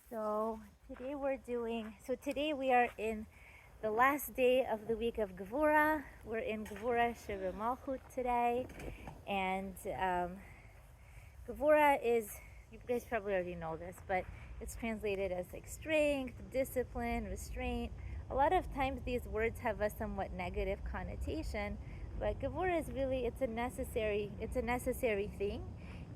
Today we are in the last day of the week of Gevurah. We're in Gevurah Sheva Malchut today, and Gevurah is, you guys probably already know this, but it's translated as like strength, discipline, restraint. A lot of times these words have a somewhat negative connotation, but Gevurah is really, it's a necessary thing.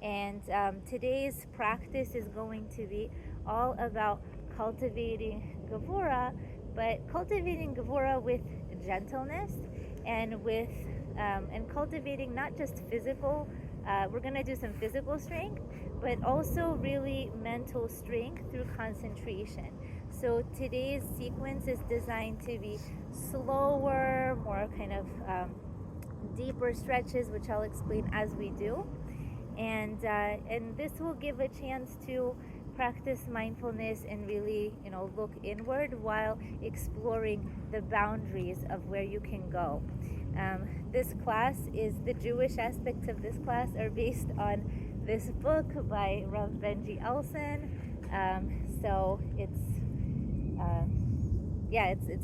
And today's practice is going to be all about cultivating Gevurah, but cultivating Gevurah with gentleness and with and cultivating not just physical. We're going to do some physical strength, but also really mental strength through concentration. So today's sequence is designed to be slower, more kind of deeper stretches, which I'll explain as we do. And this will give a chance to practice mindfulness and really, look inward while exploring the boundaries of where you can go. This class is, the Jewish aspects of this class are based on this book by Rav Benji Elson. So it's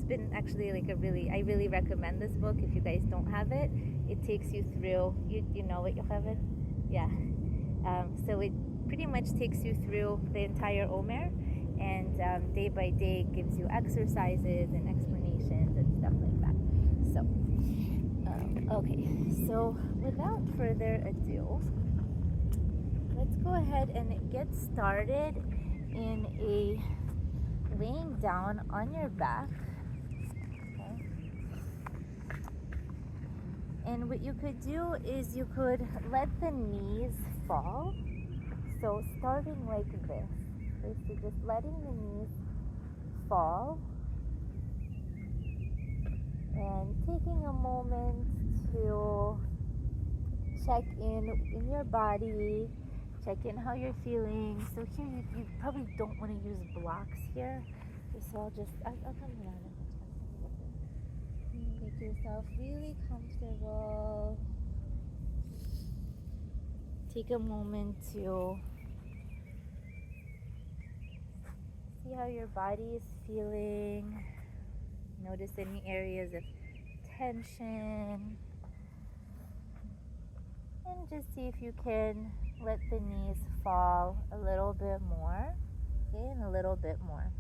been actually like I really recommend this book. If you guys don't have it, it takes you through, you know what, you have it? Yeah. So it pretty much takes you through the entire Omer, and day by day gives you exercises and explanations and stuff like that. So, okay. So without further ado, let's go ahead and get started in a laying down on your back. Okay. And what you could do is you could let the knees fall. So starting like this. Okay, so just letting the knees fall and taking a moment to check in your body, check in how you're feeling. So here you probably don't want to use blocks here. So I'll come around and make yourself really comfortable. Take a moment to see how your body is feeling. Notice any areas of tension. And just see if you can let the knees fall a little bit more. Okay, and a little bit more.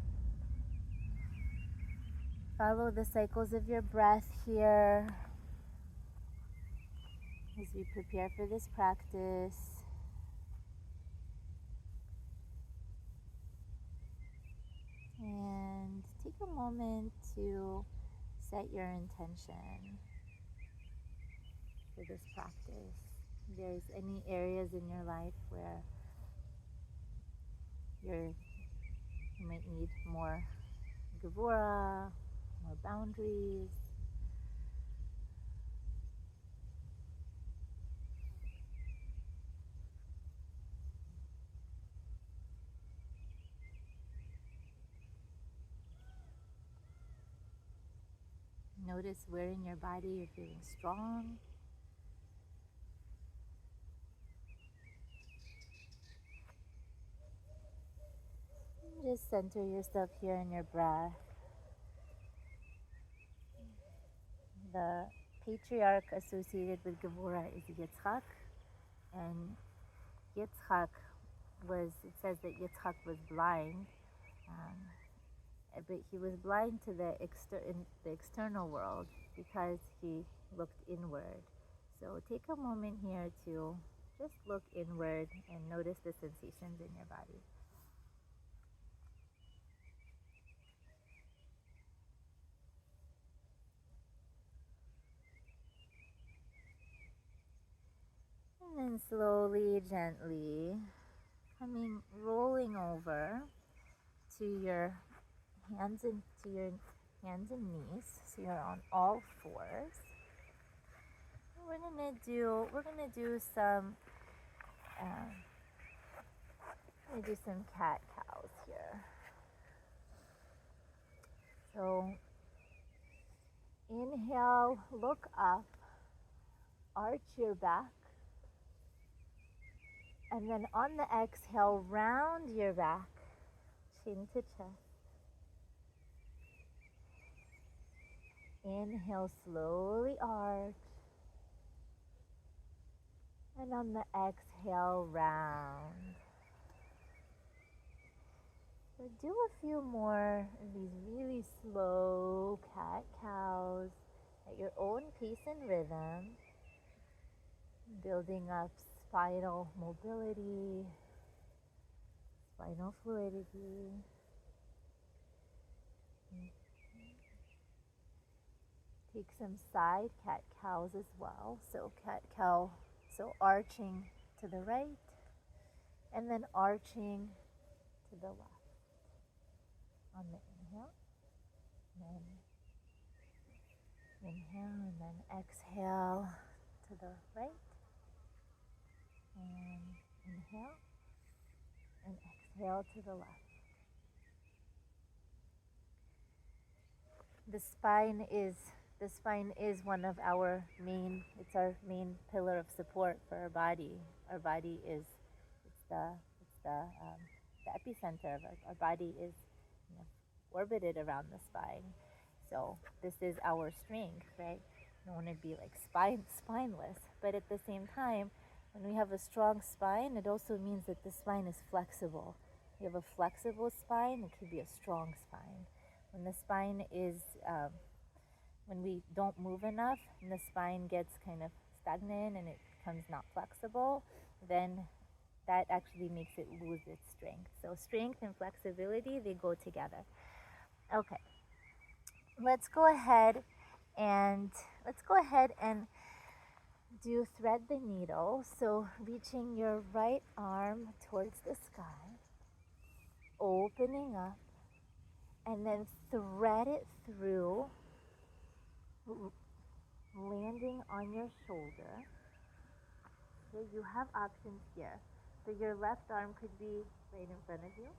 Follow the cycles of your breath here as we prepare for this practice. And take a moment to set your intention for this practice. If there's any areas in your life where you might need more Gevurah, more boundaries. Notice where in your body you're feeling strong. Just center yourself here in your breath. The patriarch associated with Gevurah is Yitzchak, and Yitzchak it says that Yitzchak was blind, but he was blind to the external world because he looked inward. So take a moment here to just look inward and notice the sensations in your body. And then slowly, gently, rolling over to your hands and knees. So you're on all fours. We're gonna do some cat cows here. So inhale, look up, arch your back. And then on the exhale, round your back, chin to chest. Inhale, slowly arch. And on the exhale, round. So do a few more of these really slow cat-cows at your own pace and rhythm, building up spinal mobility, spinal fluidity. Take some side cat-cows as well. So cat-cow, so arching to the right and then arching to the left on the inhale. And then inhale and then exhale to the right. And inhale and exhale to the left. The spine is one of our it's our main pillar of support for our body. Our body is, the epicenter of our body is, orbited around the spine. So this is our strength, right? You don't want to be like spineless, but at the same time, when we have a strong spine, it also means that the spine is flexible. You have a flexible spine, it could be a strong spine. When the spine is, when we don't move enough and the spine gets kind of stagnant and it becomes not flexible, then that actually makes it lose its strength. So strength and flexibility, they go together. Okay, let's go ahead and do thread the needle. So reaching your right arm towards the sky, opening up, and then thread it through, landing on your shoulder. Okay, you have options here. So your left arm could be right in front of you.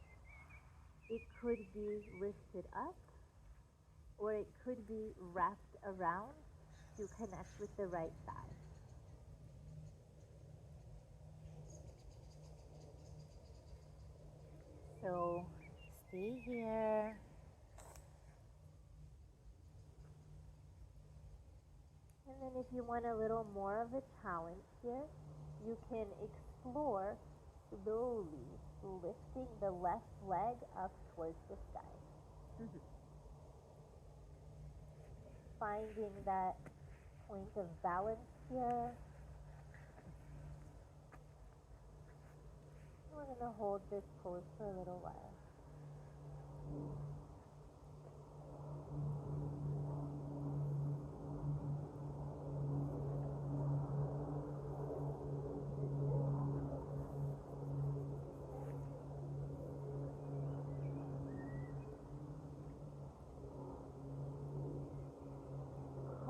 It could be lifted up, or it could be wrapped around to connect with the right side. So stay here. And then if you want a little more of a challenge here, you can explore slowly lifting the left leg up towards the sky. Finding that point of balance here. We're going to hold this pose for a little while.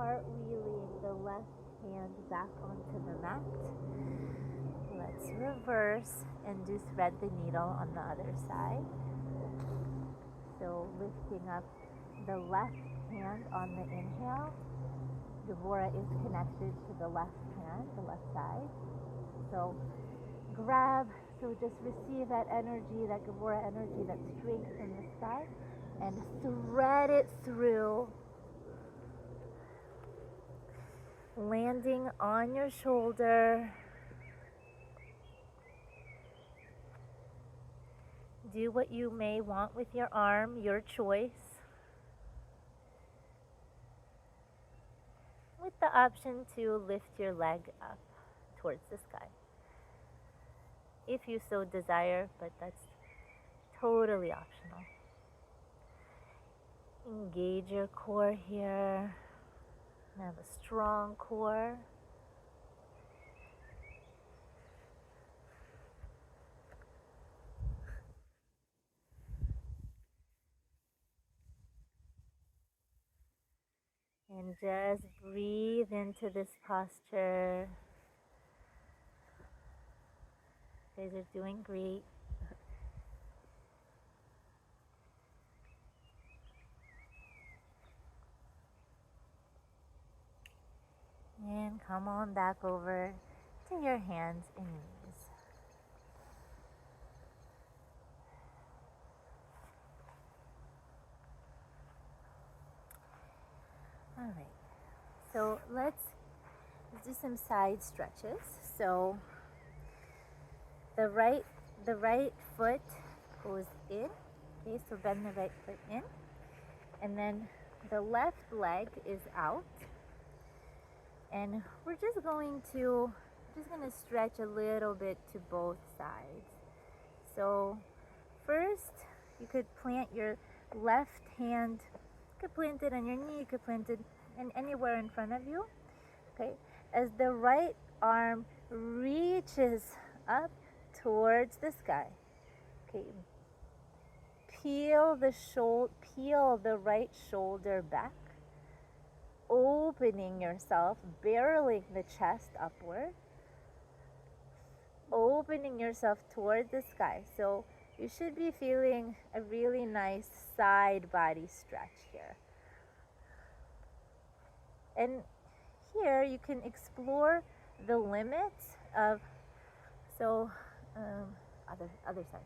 Cartwheeling the left hand back onto the mat. Let's reverse and do thread the needle on the other side. So lifting up the left hand on the inhale. Gevurah is connected to the left hand, the left side. So just receive that energy, that Gevurah energy, that strength from the sky, and thread it through, landing on your shoulder. Do what you may want with your arm, your choice. With the option to lift your leg up towards the sky, if you so desire, but that's totally optional. Engage your core here. Have a strong core. And just breathe into this posture. You guys are doing great. And come on back over to your hands and knees. So let's do some side stretches. So the right foot goes in. Okay, so bend the right foot in. And then the left leg is out. And we're just going to stretch a little bit to both sides. So first, you could plant your left hand, you could plant it on your knee, you could plant it anywhere in front of you. Okay, as the right arm reaches up towards the sky. Okay, peel the right shoulder back, opening yourself, barreling the chest upward, opening yourself toward the sky. So you should be feeling a really nice side body stretch here. And here you can explore the limits of, so other side.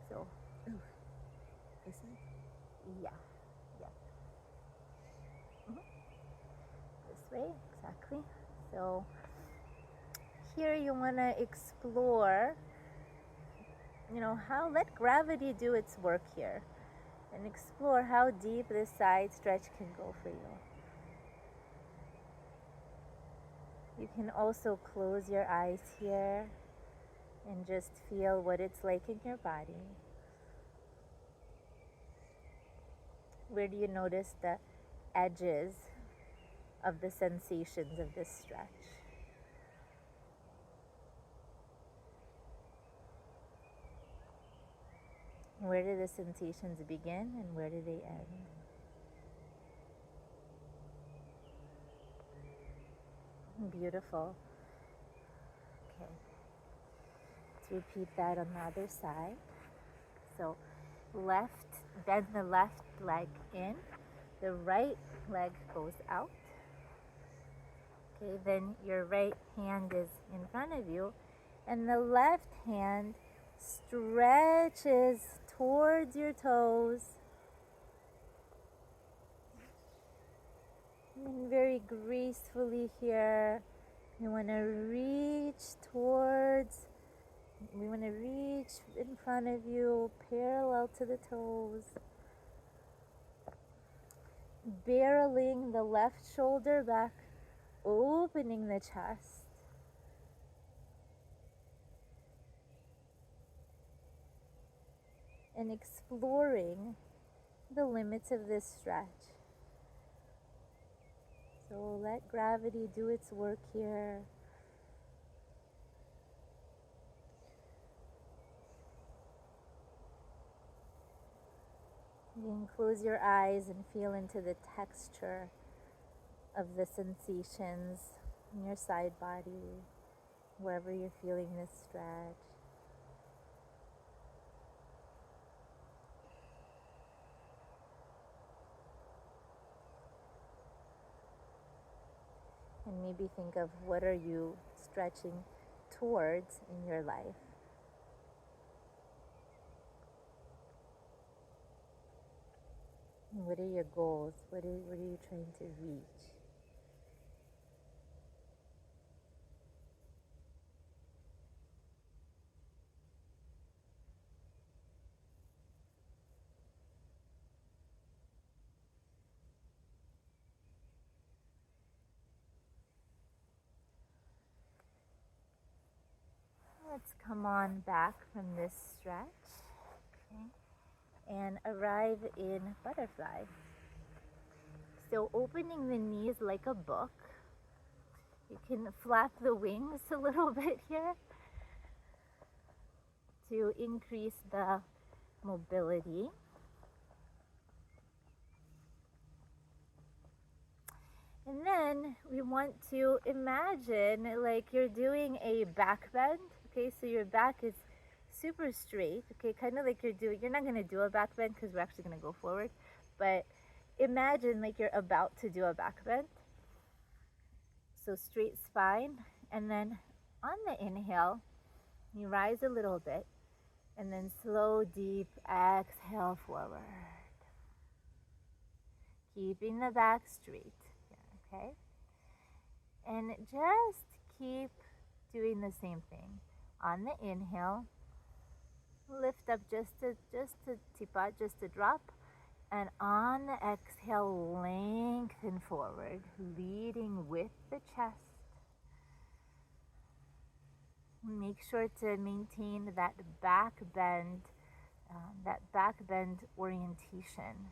So, this side? Yeah. This way, exactly. So here you want to explore, let gravity do its work here and explore how deep this side stretch can go for you. You can also close your eyes here and just feel what it's like in your body. Where do you notice the edges of the sensations of this stretch? Where do the sensations begin and where do they end? Beautiful. Okay. Let's repeat that on the other side. So bend the left leg in, the right leg goes out. Okay, then your right hand is in front of you, and the left hand stretches towards your toes. And very gracefully here, we want to reach in front of you, parallel to the toes. Barreling the left shoulder back, opening the chest. And exploring the limits of this stretch. So let gravity do its work here. You can close your eyes and feel into the texture of the sensations in your side body, wherever you're feeling this stretch. And maybe think of what are you stretching towards in your life. What are your goals? What are you trying to reach? Let's come on back from this stretch, okay, and arrive in butterfly. So opening the knees like a book. You can flap the wings a little bit here to increase the mobility. And then we want to imagine like you're doing a back bend. Okay, so your back is super straight. Okay, kind of like you're not going to do a back bend because we're actually going to go forward. But imagine like you're about to do a back bend. So straight spine. And then on the inhale, you rise a little bit. And then slow, deep exhale forward. Keeping the back straight. Okay? And just keep doing the same thing. On the inhale, lift up just a tipa, just a drop. And on the exhale, lengthen forward, leading with the chest. Make sure to maintain that back bend orientation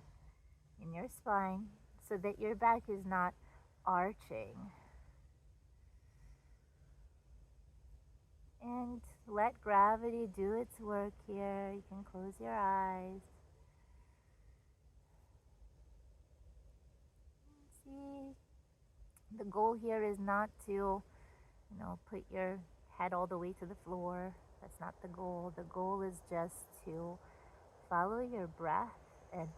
in your spine so that your back is not arching. And let gravity do its work here. You can close your eyes. See, the goal here is not to, put your head all the way to the floor. That's not the goal. The goal is just to follow your breath and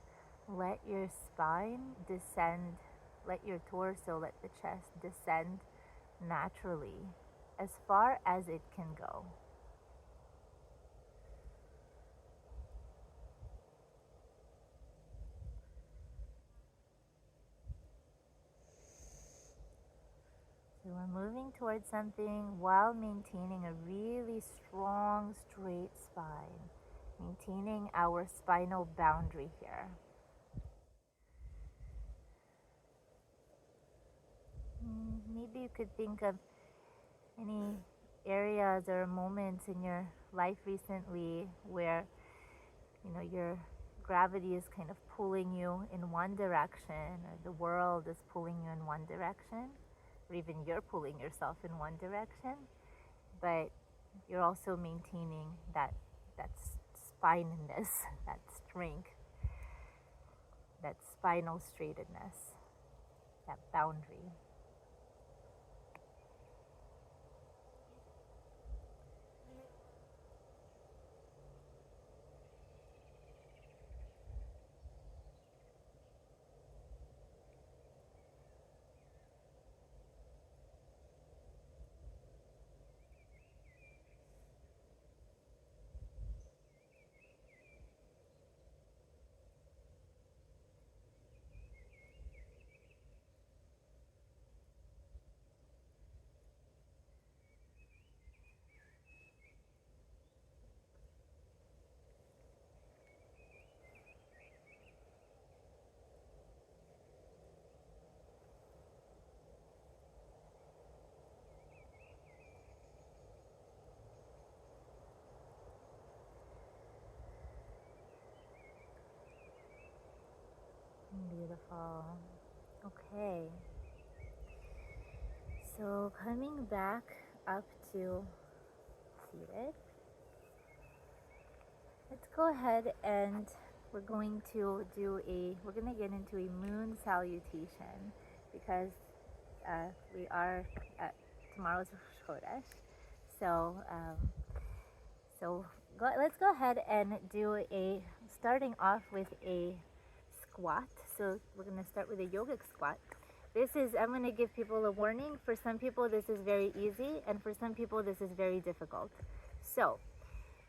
let your spine descend, let your torso, let the chest descend naturally as far as it can go. So we're moving towards something while maintaining a really strong, straight spine, maintaining our spinal boundary here. Maybe you could think of any areas or moments in your life recently where your gravity is kind of pulling you in one direction, or the world is pulling you in one direction, or even you're pulling yourself in one direction, but you're also maintaining that spinedness, that strength, that spinal straightness, that boundary. Beautiful. Okay. So coming back up to seated, let's go ahead and we're going to get into a moon salutation because we are at tomorrow's Chodesh. So let's go ahead and starting off with a squat. So we're going to start with a yogic squat. I'm going to give people a warning. For some people this is very easy, and for some people this is very difficult. So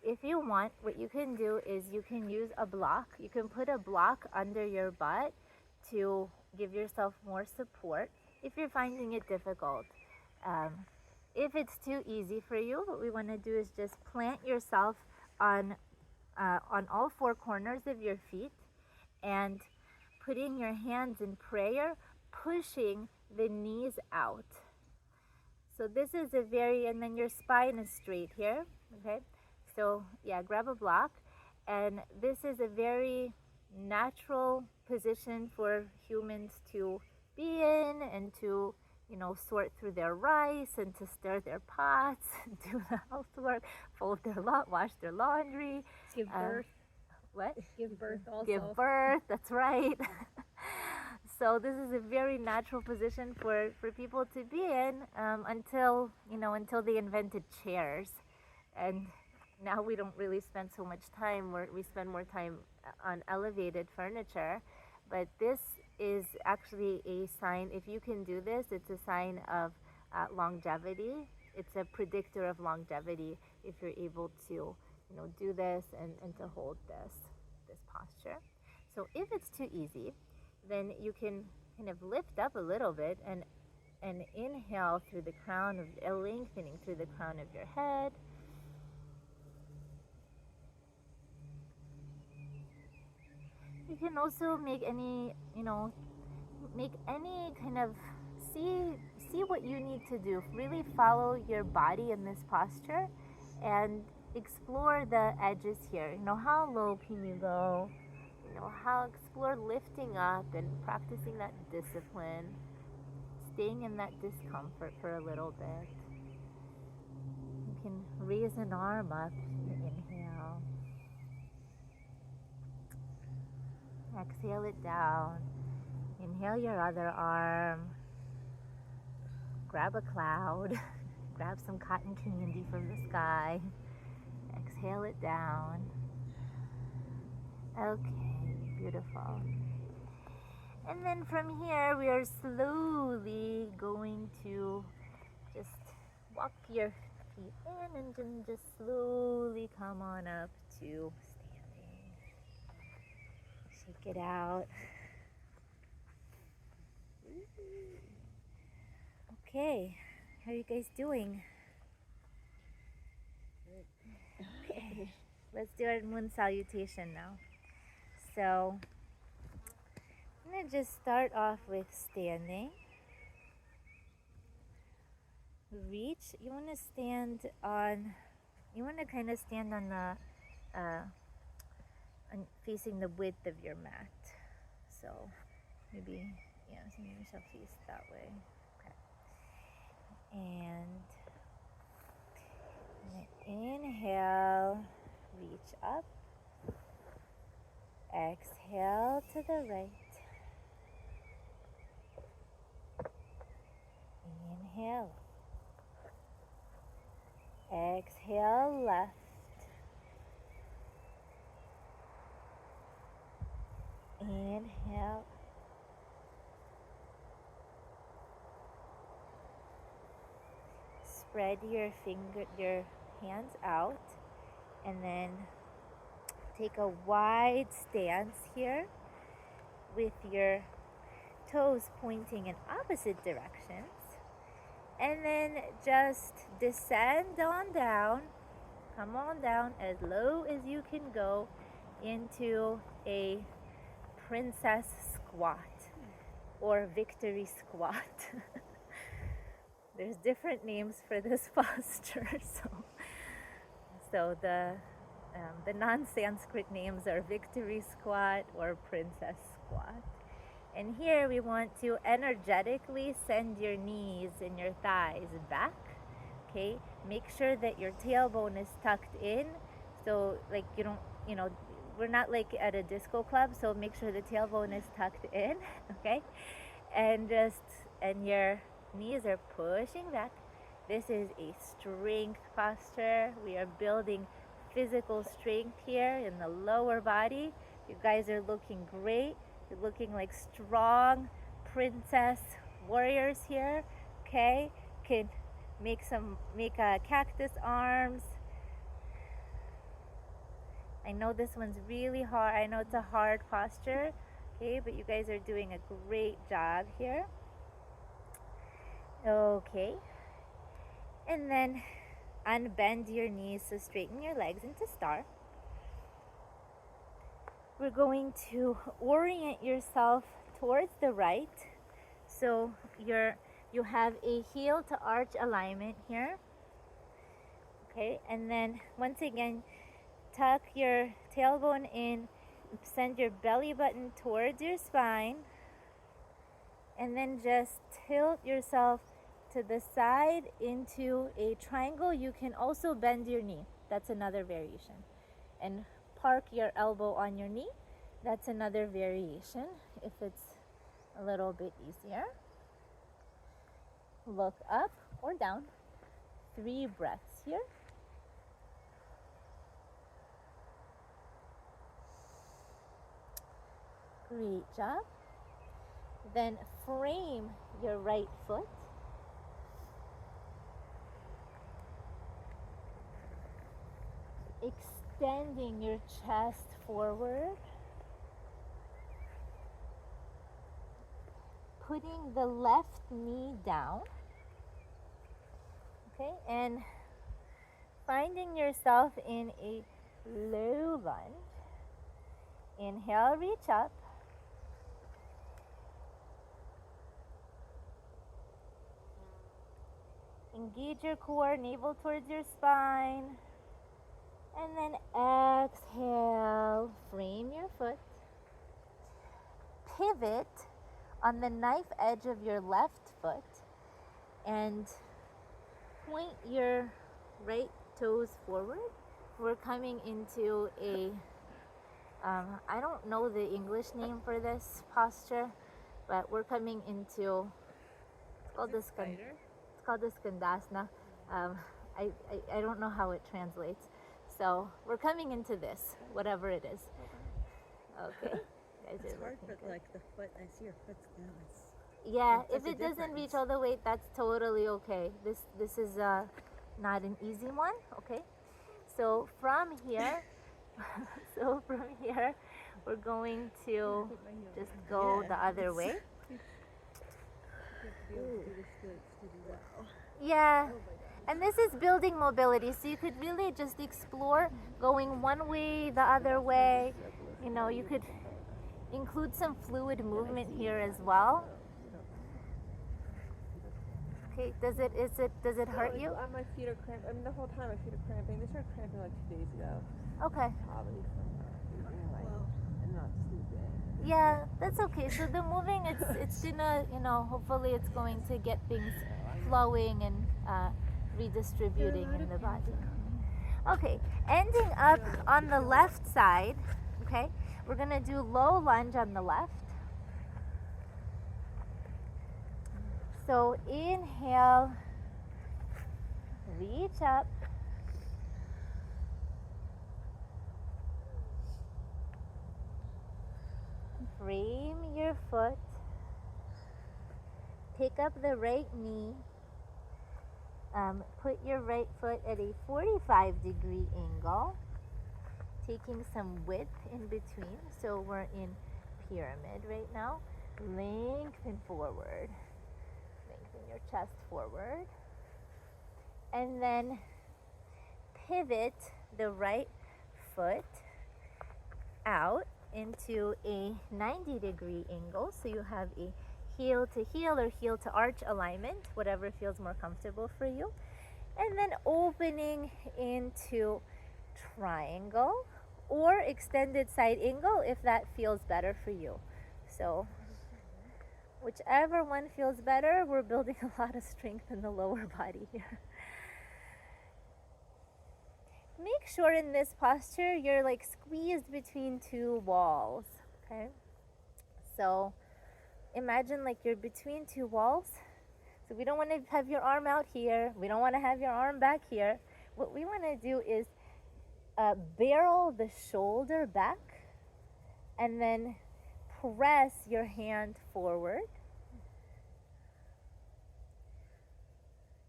if you want, what you can do is you can use a block. You can put a block under your butt to give yourself more support if you're finding it difficult. If it's too easy for you, what we want to do is just plant yourself on all four corners of your feet and putting your hands in prayer, pushing the knees out. So this is and then your spine is straight here, okay? So yeah, grab a block, and this is a very natural position for humans to be in and to, sort through their rice and to stir their pots, do the housework, wash their laundry. Give birth. What? Give birth also. Give birth, that's right. So this is a very natural position for people to be in until they invented chairs. And now we don't really spend so much time, we spend more time on elevated furniture. But this is actually a sign, if you can do this, it's a sign of longevity. It's a predictor of longevity if you're able to do this and to hold this posture. So if it's too easy, then you can kind of lift up a little bit and And inhale through the crown of, lengthening through the crown of your head. You can also make any, make any kind of, see what you need to do. Really follow your body in this posture and explore the edges here. How low can you go? Explore lifting up and practicing that discipline, staying in that discomfort for a little bit. You can raise an arm up, inhale. Exhale it down. Inhale your other arm. Grab a cloud. Grab some cotton candy from the sky. Exhale it down. Okay, beautiful. And then from here, we are slowly going to just walk your feet in and then just slowly come on up to standing. Shake it out. Okay, how are you guys doing? Okay, let's do our moon salutation now. So, I'm going to just start off with standing. Reach. You want to kind of stand on the, facing the width of your mat. So, maybe, so maybe she'll face that way. And inhale, reach up. Exhale to the right. Inhale. Exhale, left. Inhale. Spread your hands out, and then take a wide stance here with your toes pointing in opposite directions, and then just descend on down, come on down as low as you can go into a princess squat or victory squat. There's different names for this posture, so the non-Sanskrit names are victory squat or princess squat. And here we want to energetically send your knees and your thighs back. Okay, make sure that your tailbone is tucked in, so like you don't, we're not like at a disco club, so make sure the tailbone is tucked in. Okay, and your knees are pushing back. This is a strength posture. We are building physical strength here in the lower body. You guys are looking great. You're looking like strong princess warriors here. Okay, can make cactus arms. I know this one's really hard. I know it's a hard posture. Okay, but you guys are doing a great job here. Okay, and then unbend your knees, so straighten your legs into star. We're going to orient yourself towards the right, so you have a heel to arch alignment here. Okay, and then once again, tuck your tailbone in, send your belly button towards your spine, and then just tilt yourself to the side into a triangle. You can also bend your knee. That's another variation. And park your elbow on your knee. That's another variation if it's a little bit easier. Look up or down. 3 breaths here. Great job. Then frame your right foot. Extending your chest forward. putting the left knee down, okay, and finding yourself in a low lunge. Inhale, reach up. Engage your core, navel towards your spine. And then exhale, frame your foot. Pivot on the knife edge of your left foot and point your right toes forward. We're coming into a, I don't know the English name for this posture, but we're coming into, it's called the Skandasana. I don't know how it translates. So we're coming into this, whatever it is. Okay. It's hard, but like the foot, I see your foot's down. Yeah, if it doesn't reach all the way, that's totally okay. This is not an easy one. Okay. So from here, we're going to just go the other way. Yeah. And this is building mobility, so you could really just explore going one way, the other way. You know, you could include some fluid movement here as well. Okay, does it hurt you? My feet are cramping. I mean, the whole time my feet are cramping. They started cramping like 2 days ago. Okay. Probably from and not sleeping. Yeah, that's okay. So the moving, it's gonna, you know, hopefully it's going to get things flowing and redistributing in the body. Okay, ending up on the left side, okay, we're gonna do low lunge on the left. So inhale, reach up. Frame your foot. Pick up the right knee. Put your right foot at a 45-degree angle, taking some width in between. So we're in pyramid right now. Lengthen forward. Lengthen your chest forward. And then pivot the right foot out into a 90-degree angle. So you have a heel to heel or heel to arch alignment, whatever feels more comfortable for you. And then opening into triangle or extended side angle if that feels better for you. So whichever one feels better, we're building a lot of strength in the lower body here. Make sure in this posture you're like squeezed between two walls, okay? So imagine like you're between two walls. So we don't want to have your arm out here. We don't want to have your arm back here. What we want to do is barrel the shoulder back and then press your hand forward.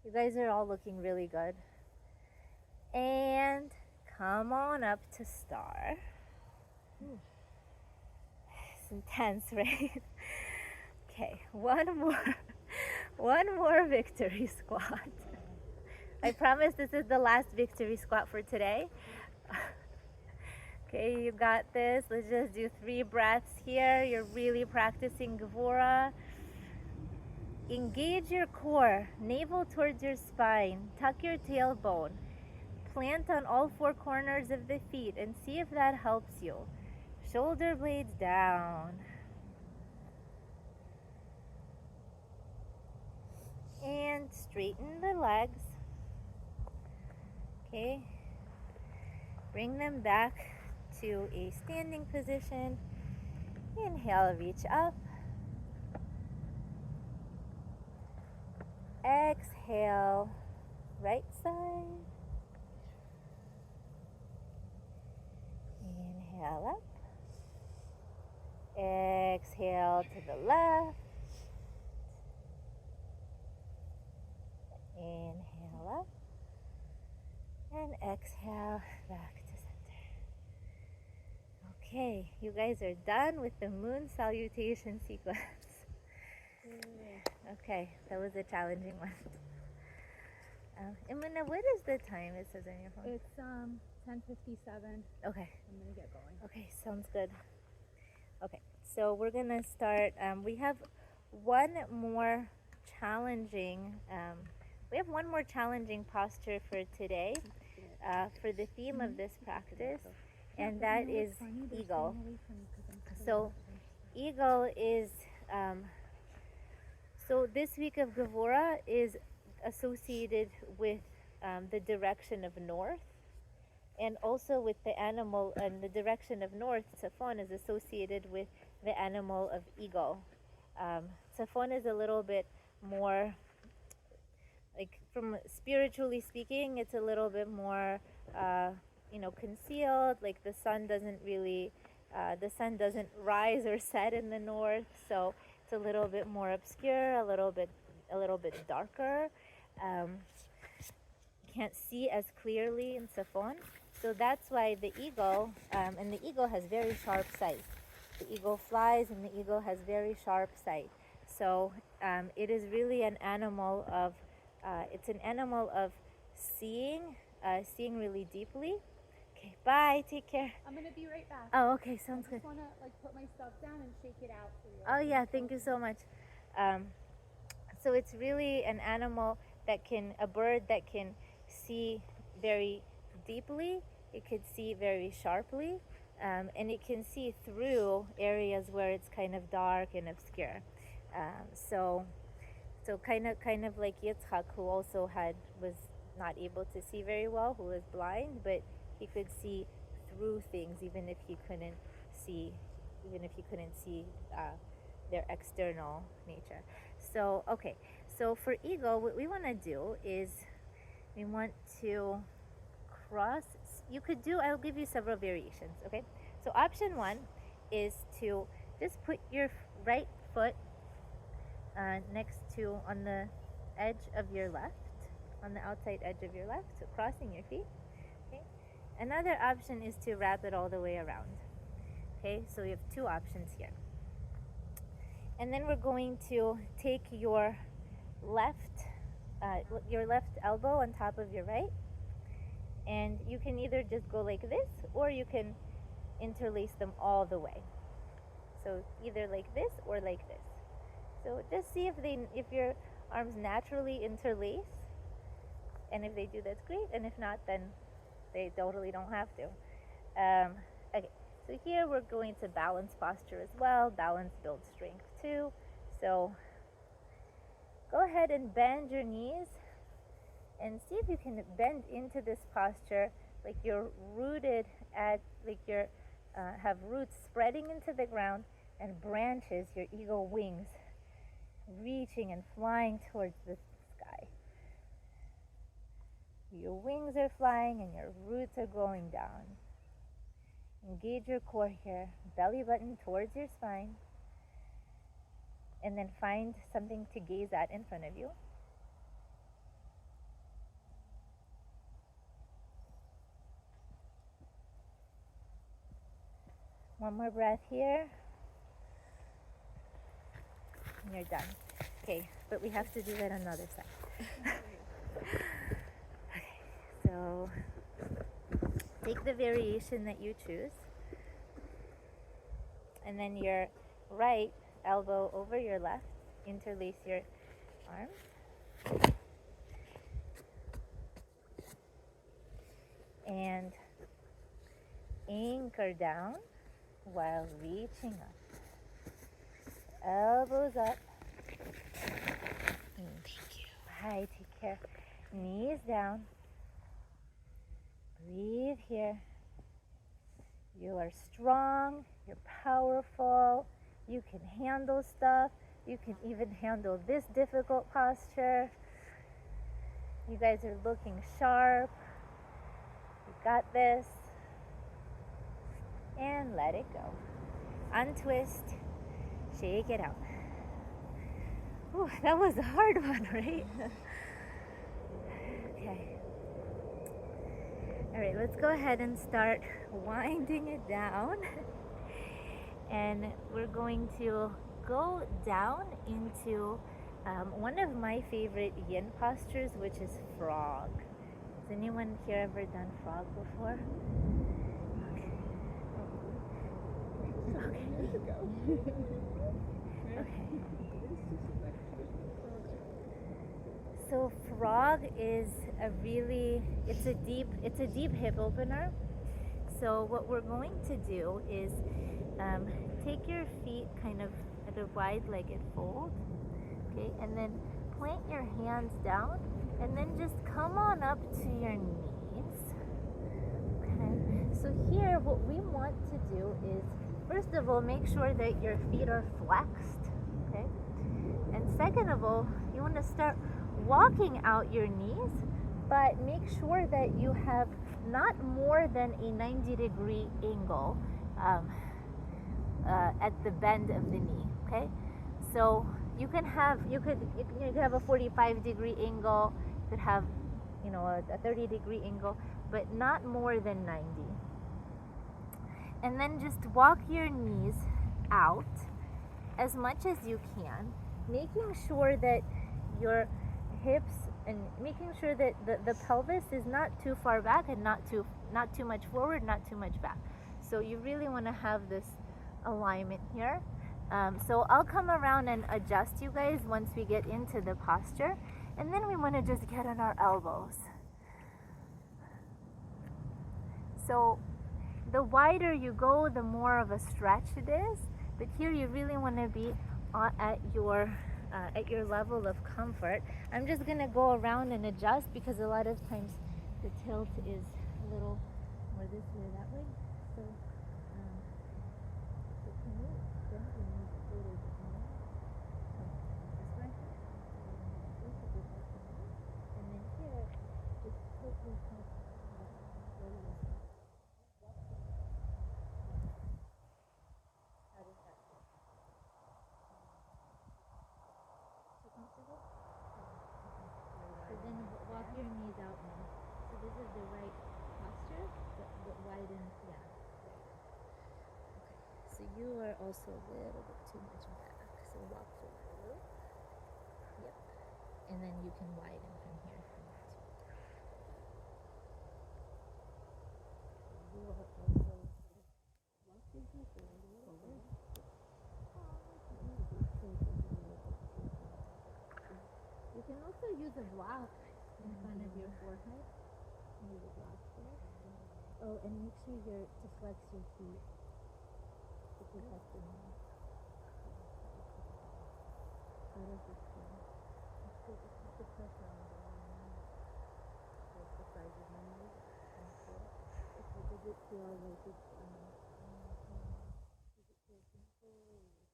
You guys are all looking really good. And come on up to star. It's intense, right? Okay, one more victory squat. I promise this is the last victory squat for today. Okay, you got this. Let's just do 3 breaths here. You're really practicing Gevurah. Engage your core, navel towards your spine, tuck your tailbone. Plant on all 4 corners of the feet and see if that helps you. Shoulder blades down. And straighten the legs. Okay. Bring them back to a standing position. Inhale, reach up. Exhale, right side. Inhale up. Exhale to the left. Inhale up. And exhale back to center. Okay, you guys are done with the moon salutation sequence. Okay, that was a challenging one. Imuna, what is the time it says on your phone? It's 10:57. Okay. I'm gonna get going. Okay, sounds good. Okay, so we're gonna start. We have one more challenging. We have one more challenging posture for today, for the theme of this practice, and that is eagle. So, eagle is. So this week of Gevurah is associated with the direction of north, and also with the animal, and the direction of north. Tzafon is associated with the animal of eagle. Tzafon is a little bit more, like, from spiritually speaking, it's a little bit more, concealed. Like the sun doesn't really, the sun doesn't rise or set in the north, so it's a little bit more obscure, a little bit darker. Can't see as clearly in Tzafon. So that's why the eagle, and the eagle has very sharp sight. The eagle flies, and the eagle has very sharp sight. So it is really an animal of, it's an animal of seeing really deeply. Okay, bye. Take care. I'm gonna be right back. Oh, okay, sounds I good. just wanna put my stuff down and shake it out for you. Oh yeah, thank you so much. So it's really an animal a bird that can see very deeply. It could see very sharply, and it can see through areas where it's kind of dark and obscure. So kind of like Yitzchak, who also was not able to see very well, who was blind, but he could see through things, even if he couldn't see their external nature. So okay, so for eagle, what we want to do is we want to cross. I'll give you several variations, okay? So option one is to just put your right foot next to, on the edge of your left, on the outside edge of your left, so crossing your feet, okay? Another option is to wrap it all the way around, okay? So we have two options here. And then we're going to take your left elbow on top of your right, and you can either just go like this, or you can interlace them all the way. So either like this or like this. So just see if your arms naturally interlace, and if they do, that's great, and if not, then they totally don't have to. Okay, so here we're going to balance posture as well. Balance builds strength too. So go ahead and bend your knees, and see if you can bend into this posture like you're rooted have roots spreading into the ground, and branches, your eagle wings, reaching and flying towards the sky. Your wings are flying and your roots are going down. Engage your core here, belly button towards your spine, and then find something to gaze at in front of you. One more breath here. And you're done. Okay, but we have to do that on the other side. Okay, so take the variation that you choose. And then your right elbow over your left. Interlace your arms. And anchor down while reaching up. Elbows up. Thank you. Hi, take care. Knees down. Breathe here. You are strong. You're powerful. You can handle stuff. You can even handle this difficult posture. You guys are looking sharp. You got this. And let it go. Untwist. Shake it out. Ooh, that was a hard one, right? Okay. All right, let's go ahead and start winding it down. And we're going to go down into one of my favorite yin postures, which is frog. Has anyone here ever done frog before? Okay. So frog is it's a deep hip opener. So what we're going to do is take your feet kind of at a wide-legged fold, okay, and then plant your hands down, and then just come on up to your knees. Okay. So here, what we want to do is, first of all, make sure that your feet are flexed, okay, and second of all, you want to start walking out your knees, but make sure that you have not more than a 90-degree angle at the bend of the knee. Okay, so you could have a 45-degree angle, you could have a 30-degree angle, but not more than 90. And then just walk your knees out as much as you can, making sure that your hips and making sure that the pelvis is not too far back and not too much forward, not too much back. So you really want to have this alignment here. So I'll come around and adjust you guys once we get into the posture, and then we want to just get on our elbows. So the wider you go, the more of a stretch it is, but here you really want to be at your level of comfort. I'm just going to go around and adjust because a lot of times the tilt is a little more this way or that way. So can you bend your knees a little bit more? This way. And then here, just tilt your head slowly. How does that feel? So then walk your knees out now. So this is the right posture, but widen, yeah. Okay. So you are also a little bit too much back. So walk forward. Yep. And then you can widen from here. You are also walk your feet forward a little bit. You can also use a block in front of your forehead. Use a block there. Oh, and make sure to flex your feet to protect the knee. How does this feel? Just put the pressure on the knee. Like the sides of my knee. Does it feel like it's does it feel simple or is it?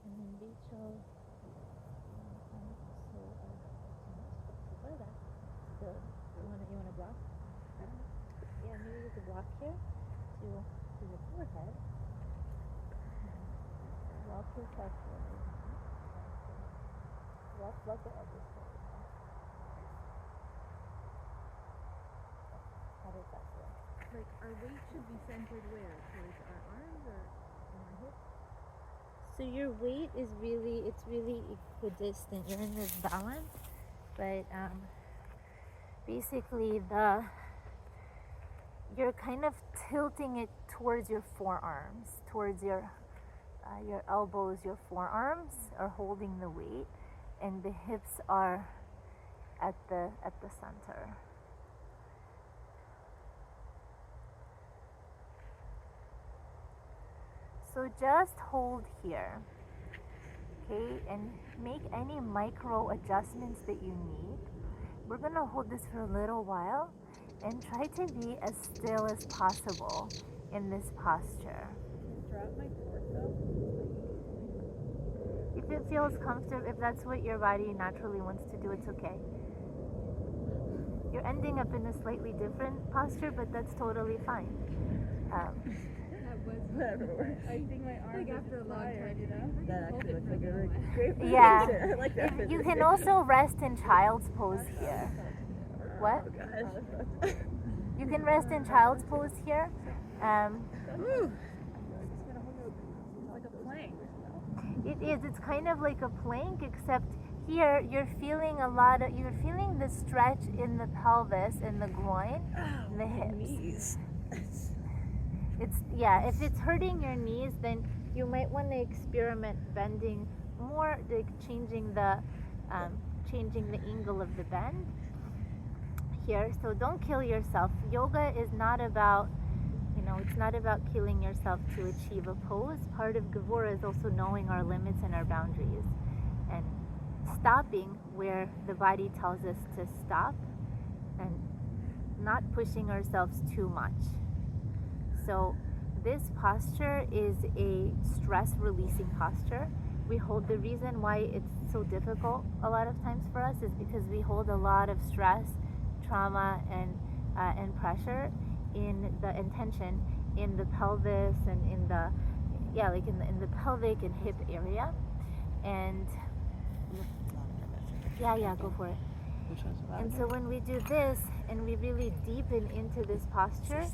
And then reach out. So you wanna block? Yeah, maybe you could block here to your forehead. Walk yourself forward. Walk the edges forward. How does that feel? Like our weight should be centered where? Towards our arms or on our hips? So your weight is really equidistant. You're in this balance, but basically you're kind of tilting it towards your forearms, towards your elbows. Your forearms are holding the weight, and the hips are at the center. So just hold here, okay, and make any micro adjustments that you need. We're gonna hold this for a little while and try to be as still as possible in this posture. Drop my torso. If it feels comfortable, if that's what your body naturally wants to do, it's okay. You're ending up in a slightly different posture, but that's totally fine. I think my arm like after a long time, you know? That actually looks like a really great Yeah. picture. I like that. You can also rest in child's pose here. What? Oh gosh. You You can rest in child's pose here. Like a plank. It is. It's kind of like a plank, except here you're feeling the stretch in the pelvis, in the groin, in the hips. Knees. If it's hurting your knees, then you might want to experiment bending more, like changing the angle of the bend here. So don't kill yourself. Yoga is not about, it's not about killing yourself to achieve a pose. Part of Gevurah is also knowing our limits and our boundaries and stopping where the body tells us to stop and not pushing ourselves too much. So this posture is a stress releasing posture. The reason why it's so difficult a lot of times for us is because we hold a lot of stress, trauma, and pressure in tension in the pelvis and in the pelvic and hip area. And go for it. And so when we do this and we really deepen into this posture,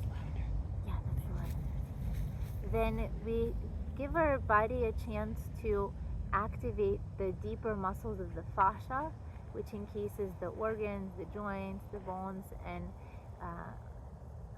then we give our body a chance to activate the deeper muscles of the fascia, which encases the organs, the joints, the bones, and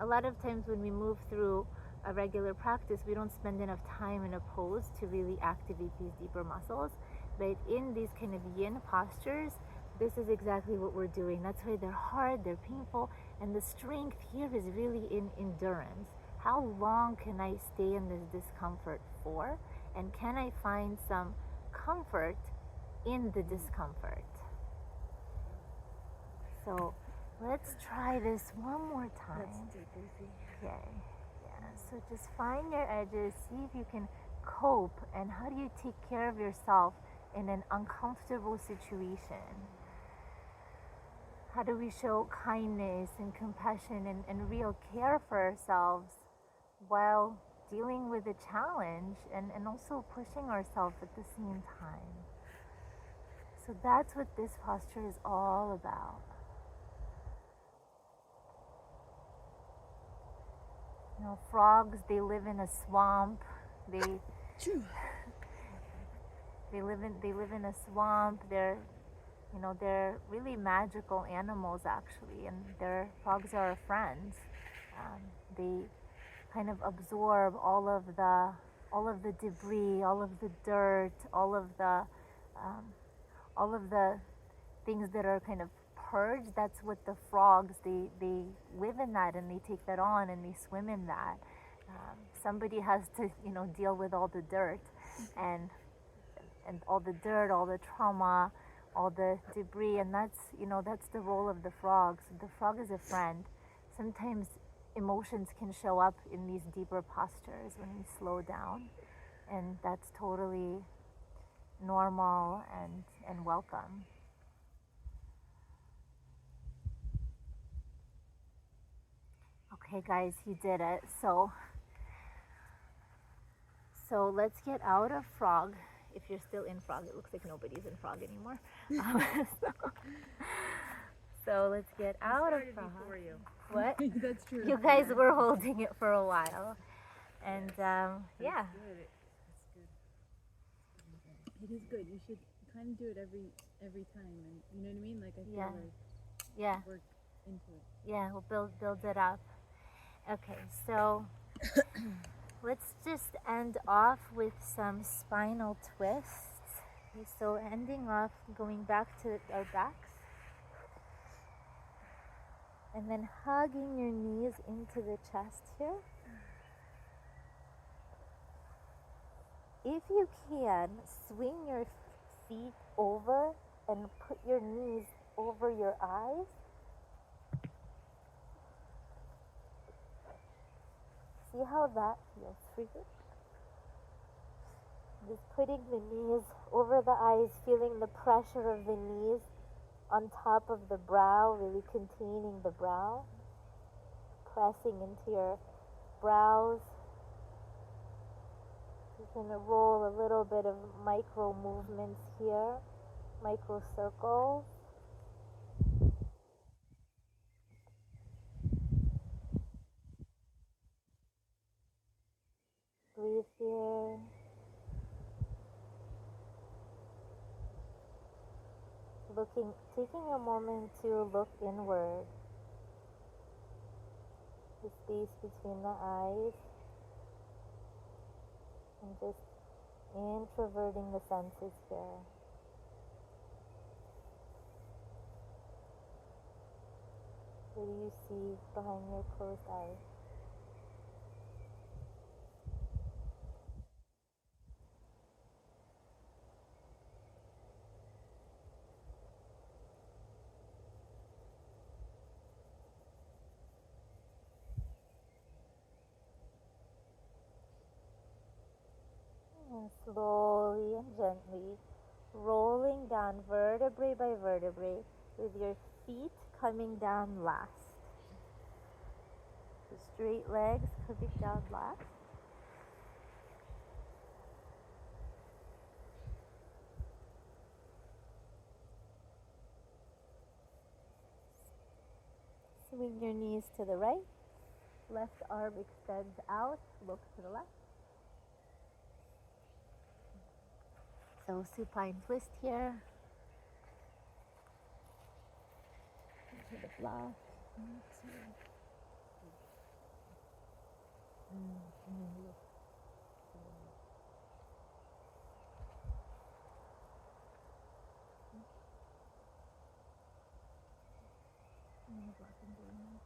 a lot of times when we move through a regular practice, we don't spend enough time in a pose to really activate these deeper muscles. But in these kind of yin postures, this is exactly what we're doing. That's why they're hard, they're painful, and the strength here is really in endurance. How long can I stay in this discomfort for? And can I find some comfort in the discomfort? So let's try this one more time. Okay. Yeah. So just find your edges, see if you can cope, and how do you take care of yourself in an uncomfortable situation? How do we show kindness and compassion and real care for ourselves while dealing with a challenge and also pushing ourselves at the same time? So that's what this posture is all about. Frogs, they live in a swamp. They live in a swamp. They're really magical animals, actually, and frogs are our friends. They kind of absorb all of the debris, all of the dirt, all of the things that are kind of purged. That's what the frogs, they live in that, and they take that on and they swim in that. Somebody has to deal with all the dirt and all the dirt, all the trauma, all the debris, and that's the role of the frog. So the frog is a friend. Sometimes emotions can show up in these deeper postures when we slow down, and that's totally normal and welcome. Okay, guys, you did it. So let's get out of frog. If you're still in frog, it looks like nobody's in frog anymore. So let's get out of frog. Before you. What? That's true. You guys were holding it for a while, and That's good. That's good. It is good. You should kind of do it every time, and you know what I mean. Like I feel like work into it. Yeah, we'll build it up. Okay, so let's just end off with some spinal twists. Okay, so ending off, going back to our backs, and then hugging your knees into the chest here. If you can, swing your feet over and put your knees over your eyes. See how that feels for you? Just putting the knees over the eyes, feeling the pressure of the knees on top of the brow, really containing the brow, pressing into your brows. You can roll a little bit of micro movements here, micro circles. taking a moment to look inward, the space between the eyes, and just introverting the senses here. What do you see behind your closed eyes? And slowly and gently rolling down vertebrae by vertebrae with your feet coming down last. The straight legs coming down last. Swing your knees to the right. Left arm extends out, look to the left. So supine twist here. To the block. And then look to the right. And the block and doing.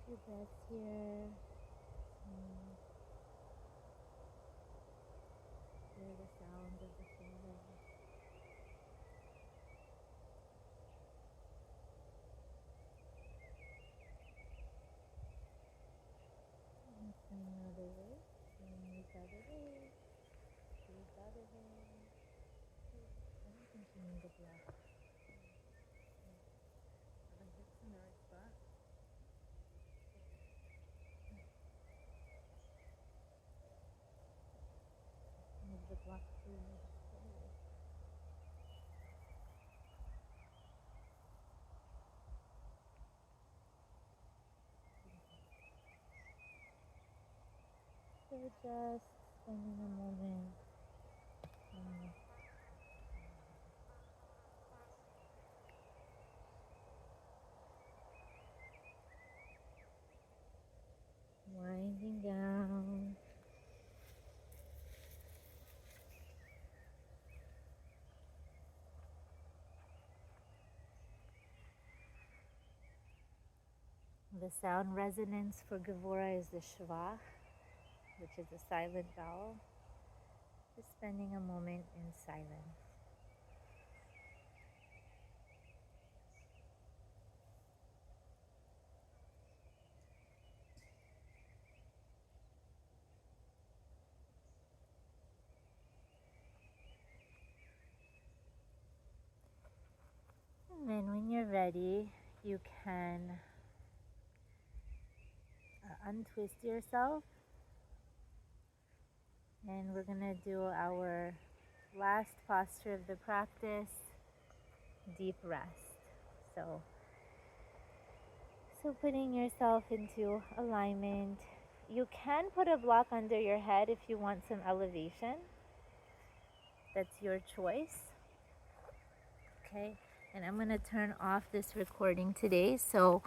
Your breath here. Hear the sound of the flow. Another way. Squeeze the other way. Squeeze the other way. I don't think you need a block. Are the hips in the right spot? Move the block forward. So just spending a moment winding down. The sound resonance for Gevurah is the shvach, which is a silent vowel. Just spending a moment in silence. And then when you're ready, you can untwist yourself. And we're going to do our last posture of the practice, deep rest. So putting yourself into alignment. You can put a block under your head if you want some elevation. That's your choice. Okay, and I'm going to turn off this recording today. So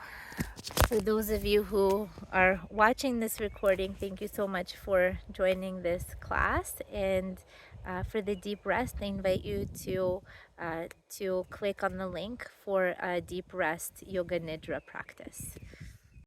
for those of you who are watching this recording, thank you so much for joining this class. And for the deep rest, I invite you to click on the link for a deep rest yoga nidra practice.